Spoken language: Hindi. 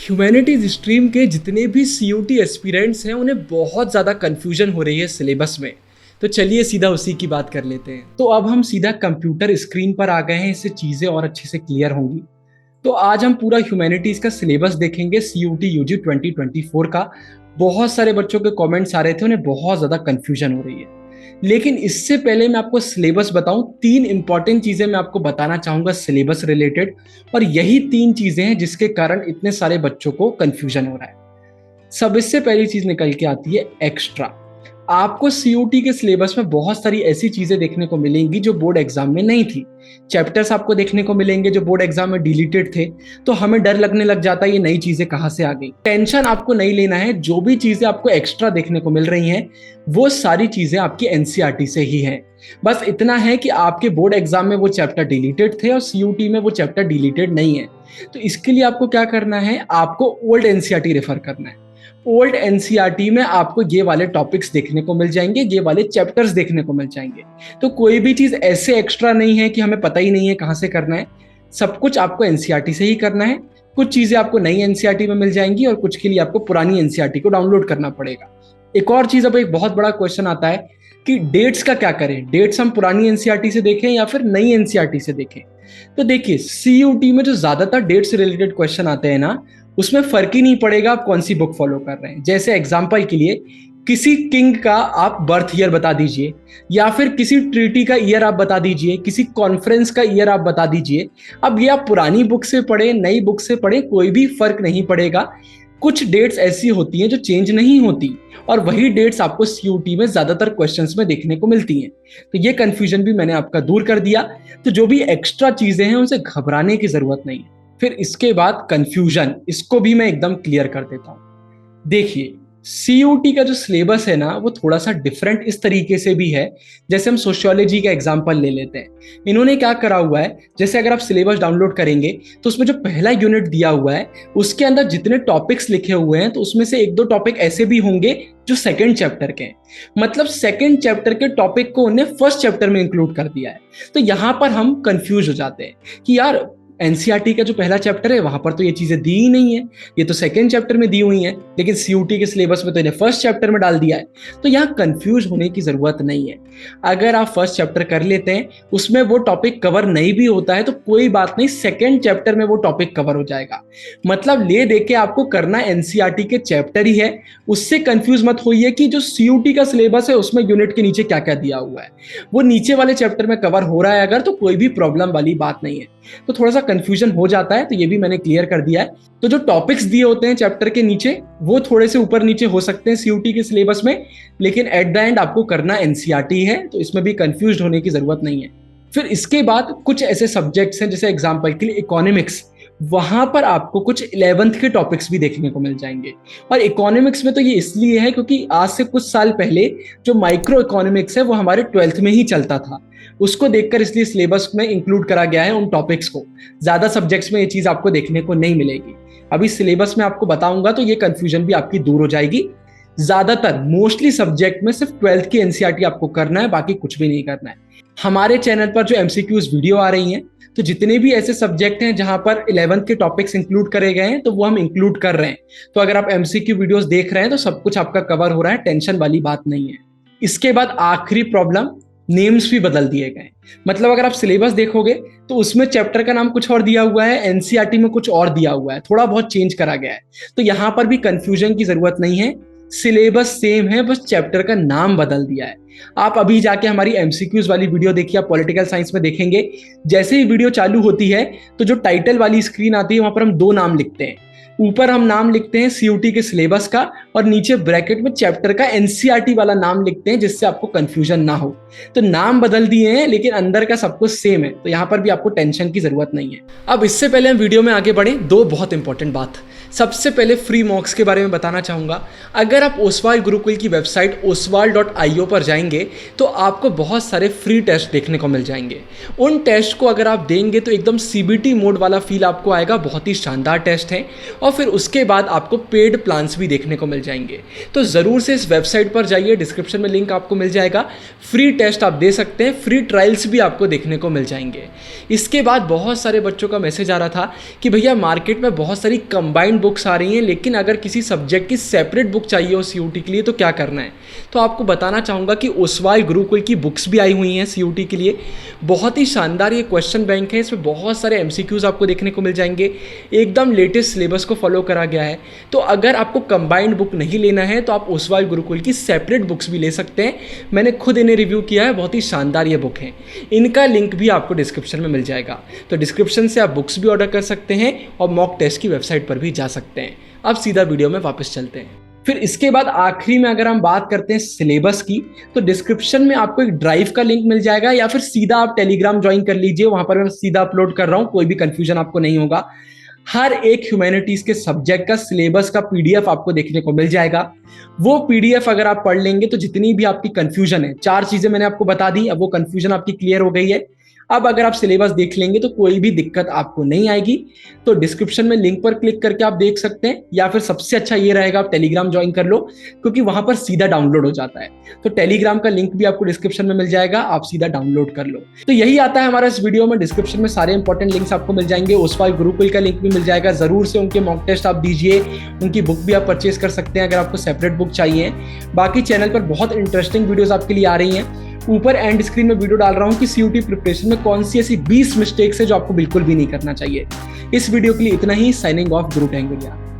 ह्यूमैनिटीज स्ट्रीम के जितने भी सीयूटी एस्पिरेंट्स हैं उन्हें बहुत ज़्यादा कन्फ्यूजन हो रही है सिलेबस में। तो चलिए सीधा उसी की बात कर लेते हैं। तो अब हम सीधा कंप्यूटर स्क्रीन पर आ गए हैं, इससे चीज़ें और अच्छे से क्लियर होंगी। तो आज हम पूरा ह्यूमैनिटीज का सिलेबस देखेंगे सीयूटी यूजी 2024 का। बहुत सारे बच्चों के कमेंट्स आ रहे थे, उन्हें बहुत ज़्यादा कन्फ्यूजन हो रही है। लेकिन इससे पहले मैं आपको सिलेबस बताऊं, 3 इंपॉर्टेंट चीजें मैं आपको बताना चाहूंगा सिलेबस रिलेटेड, और यही 3 चीजें हैं जिसके कारण इतने सारे बच्चों को कंफ्यूजन हो रहा है। सबसे पहली चीज निकल के आती है एक्स्ट्रा। आपको सीयूटी के सिलेबस में बहुत सारी ऐसी चीजें देखने को मिलेंगी जो बोर्ड एग्जाम में नहीं थी। चैप्टर्स आपको देखने को मिलेंगे जो बोर्ड एग्जाम में डिलीटेड थे, तो हमें डर लगने लग जाता है ये नई चीजें कहां से आ गई। टेंशन आपको नहीं लेना है, जो भी चीजें आपको एक्स्ट्रा देखने को मिल रही हैं वो सारी चीजें आपकी एनसीईआरटी से ही हैं। बस इतना है कि आपके बोर्ड एग्जाम में वो चैप्टर डिलीटेड थे और सीयूटी में वो चैप्टर डिलीटेड नहीं है। तो इसके लिए आपको क्या करना है, आपको ओल्ड एनसीईआरटी रेफर करना है। ओल्ड एनसीईआरटी में आपको ये वाले टॉपिक्स देखने को मिल जाएंगे, ये वाले चैप्टर्स देखने को मिल जाएंगे। तो कोई भी चीज ऐसे एक्स्ट्रा नहीं है कि हमें पता ही नहीं है कहां से करना है। सब कुछ आपको एनसीईआरटी से ही करना है। कुछ चीजें आपको नई एनसीईआरटी में मिल जाएंगी और कुछ के लिए आपको पुरानी एनसीईआरटी को डाउनलोड करना पड़ेगा। एक और चीज, अब एक बहुत बड़ा क्वेश्चन आता है कि डेट्स का क्या करें, डेट्स हम पुरानी एनसीईआरटी से देखें या फिर नई एनसीईआरटी से देखें। तो देखिए, सीयूटी में जो ज्यादातर डेट से रिलेटेड क्वेश्चन आते हैं ना, उसमें फर्क ही नहीं पड़ेगा आप कौन सी बुक फॉलो कर रहे हैं। जैसे एग्जांपल के लिए किसी किंग का आप बर्थ ईयर बता दीजिए, या फिर किसी ट्रीटी का ईयर आप बता दीजिए, किसी कॉन्फ्रेंस का ईयर आप बता दीजिए। अब ये आप पुरानी बुक से पढ़े, नई बुक से पढ़े, कोई भी फर्क नहीं पड़ेगा। कुछ डेट्स ऐसी होती हैं जो चेंज नहीं होती, और वही डेट्स आपको सीयूटी में ज्यादातर क्वेश्चंस में देखने को मिलती हैं। तो ये कंफ्यूजन भी मैंने आपका दूर कर दिया। तो जो भी एक्स्ट्रा चीजें हैं उनसे घबराने की जरूरत नहीं है। फिर इसके बाद कंफ्यूजन, इसको भी मैं एकदम क्लियर कर देता हूं। देखिए, सीयूटी का जो सिलेबस है ना वो थोड़ा सा डिफरेंट इस तरीके से भी है। जैसे हम सोशियोलॉजी का एग्जांपल ले लेते हैं। इन्होंने क्या करा हुआ है, जैसे अगर आप सिलेबस डाउनलोड करेंगे तो उसमें जो पहला यूनिट दिया हुआ है उसके अंदर जितने टॉपिक्स लिखे हुए हैं, तो उसमें से 1-2 टॉपिक ऐसे भी होंगे जो सेकंड चैप्टर के हैं। मतलब सेकंड चैप्टर के टॉपिक को उन्हें फर्स्ट चैप्टर में इंक्लूड कर दिया है। तो यहां पर हम कंफ्यूज हो जाते हैं कि यार एनसीईआरटी का जो पहला चैप्टर है वहां पर तो ये चीजें दी ही नहीं है, ये तो सेकंड चैप्टर में दी हुई हैं, लेकिन सीयूटी के सिलेबस में तो इन्हें फर्स्ट चैप्टर में डाल दिया है। तो यहाँ कंफ्यूज होने की जरूरत नहीं है। अगर आप फर्स्ट चैप्टर कर लेते हैं, उसमें वो टॉपिक कवर नहीं भी होता है तो कोई बात नहीं, सेकेंड चैप्टर में वो टॉपिक कवर हो जाएगा। मतलब ले दे के आपको करना एनसीईआरटी के चैप्टर ही है। उससे कंफ्यूज मत होइए कि जो सीयूटी का सिलेबस है उसमें यूनिट के नीचे क्या क्या दिया हुआ है, वो नीचे वाले चैप्टर में कवर हो रहा है अगर, तो कोई भी प्रॉब्लम वाली बात नहीं है। तो थोड़ा सा कंफ्यूजन हो जाता है, तो ये भी मैंने क्लियर कर दिया है। तो जो टॉपिक्स दिए होते हैं चैप्टर के नीचे वो थोड़े से ऊपर नीचे हो सकते हैं सीयूटी के सिलेबस में, लेकिन एट द एंड आपको करना एनसीईआरटी है, तो इसमें भी कंफ्यूज होने की जरूरत नहीं है। फिर इसके बाद कुछ ऐसे सब्जेक्ट्स हैं, जैसे एग्जांपल के लिए इकोनॉमिक्स, वहां पर आपको कुछ 11th के टॉपिक्स भी देखने को मिल जाएंगे। और इकोनॉमिक्स में तो ये इसलिए है क्योंकि आज से कुछ साल पहले जो माइक्रो इकोनॉमिक्स है वो हमारे 12th में ही चलता था, उसको देखकर इसलिए सिलेबस में इंक्लूड करा गया है उन टॉपिक्स को। ज्यादा सब्जेक्ट्स में ये चीज आपको देखने को नहीं मिलेगी। अभी सिलेबस में आपको बताऊंगा तो ये कंफ्यूजन भी आपकी दूर हो जाएगी। ज्यादातर मोस्टली सब्जेक्ट में सिर्फ 12th की एनसीईआरटी आपको करना है, बाकी कुछ भी नहीं करना है। हमारे चैनल पर जो एमसीक्यूज वीडियो आ रही हैं, तो जितने भी ऐसे सब्जेक्ट हैं जहां पर 11th के टॉपिक्स इंक्लूड करे गए हैं तो वो हम इंक्लूड कर रहे हैं। तो अगर आप एमसीक्यू वीडियोस देख रहे हैं तो सब कुछ आपका कवर हो रहा है, टेंशन वाली बात नहीं है। इसके बाद आखिरी प्रॉब्लम, नेम्स भी बदल दिए गए। मतलब अगर आप सिलेबस देखोगे तो उसमें चैप्टर का नाम कुछ और दिया हुआ है, एनसीईआरटी में कुछ और दिया हुआ है, थोड़ा बहुत चेंज करा गया है। तो यहां पर भी कंफ्यूजन की जरूरत नहीं है, सिलेबस सेम है, बस चैप्टर का नाम बदल दिया है। आप अभी जाके हमारी एमसीक्यूज वाली वीडियो देखिए, आप पॉलिटिकल साइंस में देखेंगे, जैसे ही वीडियो चालू होती है तो जो टाइटल वाली स्क्रीन आती है वहां पर हम 2 नाम लिखते हैं। ऊपर हम नाम लिखते हैं सीयूटी के सिलेबस का, और नीचे ब्रैकेट में चैप्टर का एनसीईआरटी वाला नाम लिखते हैं, जिससे आपको कंफ्यूजन ना हो। तो नाम बदल दिए हैं लेकिन अंदर का सब कुछ सेम है, तो यहां पर भी आपको टेंशन की जरूरत नहीं है। अब इससे पहले हम वीडियो में आगे बढ़े, 2 बहुत इंपॉर्टेंट बात। सबसे पहले फ्री मॉक्स के बारे में बताना चाहूंगा। अगर आप ओसवाल गुरुकुल की वेबसाइट oswal.io पर जाएंगे जाएंगे तो आपको बहुत सारे फ्री टेस्ट देखने को मिल जाएंगे। उन टेस्ट को अगर आप देंगे तो एकदम CBT मोड वाला फील आपको आएगा, बहुत ही शानदार टेस्ट हैं। और फिर उसके बाद आपको पेड प्लान्स भी देखने को मिल जाएंगे। तो ज़रूर से इस वेबसाइट पर जाइए, डिस्क्रिप्शन में लिंक आपको मिल जाएगा। फ्री टेस्ट आप दे सकते हैं, फ्री ट्रायल्स भी आपको देखने को मिल जाएंगे। इसके बाद बहुत सारे बच्चों का मैसेज आ रहा था कि भैया मार्केट में बहुत सारी कंबाइंड बुक्स आ रही हैं, लेकिन अगर किसी सब्जेक्ट की सेपरेट बुक चाहिए हो CUT के लिए तो क्या करना है। तो आपको बताना चाहूँगा कि ओसवाल गुरुकुल की बुक्स भी आई हुई हैं CUT के लिए। बहुत ही शानदार ये क्वेश्चन बैंक है, इसमें बहुत सारे MCQs आपको देखने को मिल जाएंगे। एकदम लेटेस्ट सिलेबस को फॉलो करा गया है। तो अगर आपको कंबाइंड बुक नहीं लेना है तो आप ओसवाल गुरुकुल की सेपरेट बुक्स भी ले सकते हैं। मैंने खुद इन्हें रिव्यू किया है, बहुत ही शानदार ये बुक है। इनका लिंक भी आपको डिस्क्रिप्शन में मिल जाएगा। तो डिस्क्रिप्शन से आप बुक्स भी ऑर्डर कर सकते हैं और मॉक टेस्ट की वेबसाइट पर भी जा सकते हैं। अब सीधा वीडियो में वापस चलते हैं। फिर इसके बाद आखिरी में अगर हम बात करते हैं सिलेबस की, तो डिस्क्रिप्शन में आपको एक ड्राइव का लिंक मिल जाएगा, या फिर सीधा आप टेलीग्राम ज्वाइन कर लीजिए, वहां पर मैं सीधा अपलोड कर रहा हूं, कोई भी कंफ्यूजन आपको नहीं होगा। हर एक ह्यूमैनिटीज के सब्जेक्ट का सिलेबस का PDF आपको देखने को मिल जाएगा। वो PDF अगर आप पढ़ लेंगे तो जितनी भी आपकी कंफ्यूजन है, 4 चीजें मैंने आपको बता दी, अब वो कंफ्यूजन आपकी क्लियर हो गई है। अब अगर आप सिलेबस देख लेंगे तो कोई भी दिक्कत आपको नहीं आएगी। तो डिस्क्रिप्शन में लिंक पर क्लिक करके आप देख सकते हैं, या फिर सबसे अच्छा ये रहेगा आप टेलीग्राम ज्वाइन कर लो, क्योंकि वहां पर सीधा डाउनलोड हो जाता है। तो टेलीग्राम का लिंक भी आपको डिस्क्रिप्शन में मिल जाएगा, आप सीधा डाउनलोड कर लो। तो यही आता है हमारा इस वीडियो में। डिस्क्रिप्शन में सारे इंपॉर्टेंट लिंक्स आपको मिल जाएंगे। ओसवाल गुरुकुल का लिंक भी मिल जाएगा, जरूर से उनके मॉक टेस्ट आप दीजिए, उनकी बुक भी आप परचेज कर सकते हैं अगर आपको सेपरेट बुक चाहिए। बाकी चैनल पर बहुत इंटरेस्टिंग वीडियोस आपके लिए आ रही हैं। ऊपर एंड स्क्रीन में वीडियो डाल रहा हूं कि CUT प्रिपरेशन में कौन सी ऐसी 20 मिस्टेक्स है जो आपको बिल्कुल भी नहीं करना चाहिए। इस वीडियो के लिए इतना ही। साइनिंग ऑफ, गुरु टैंगुलिया।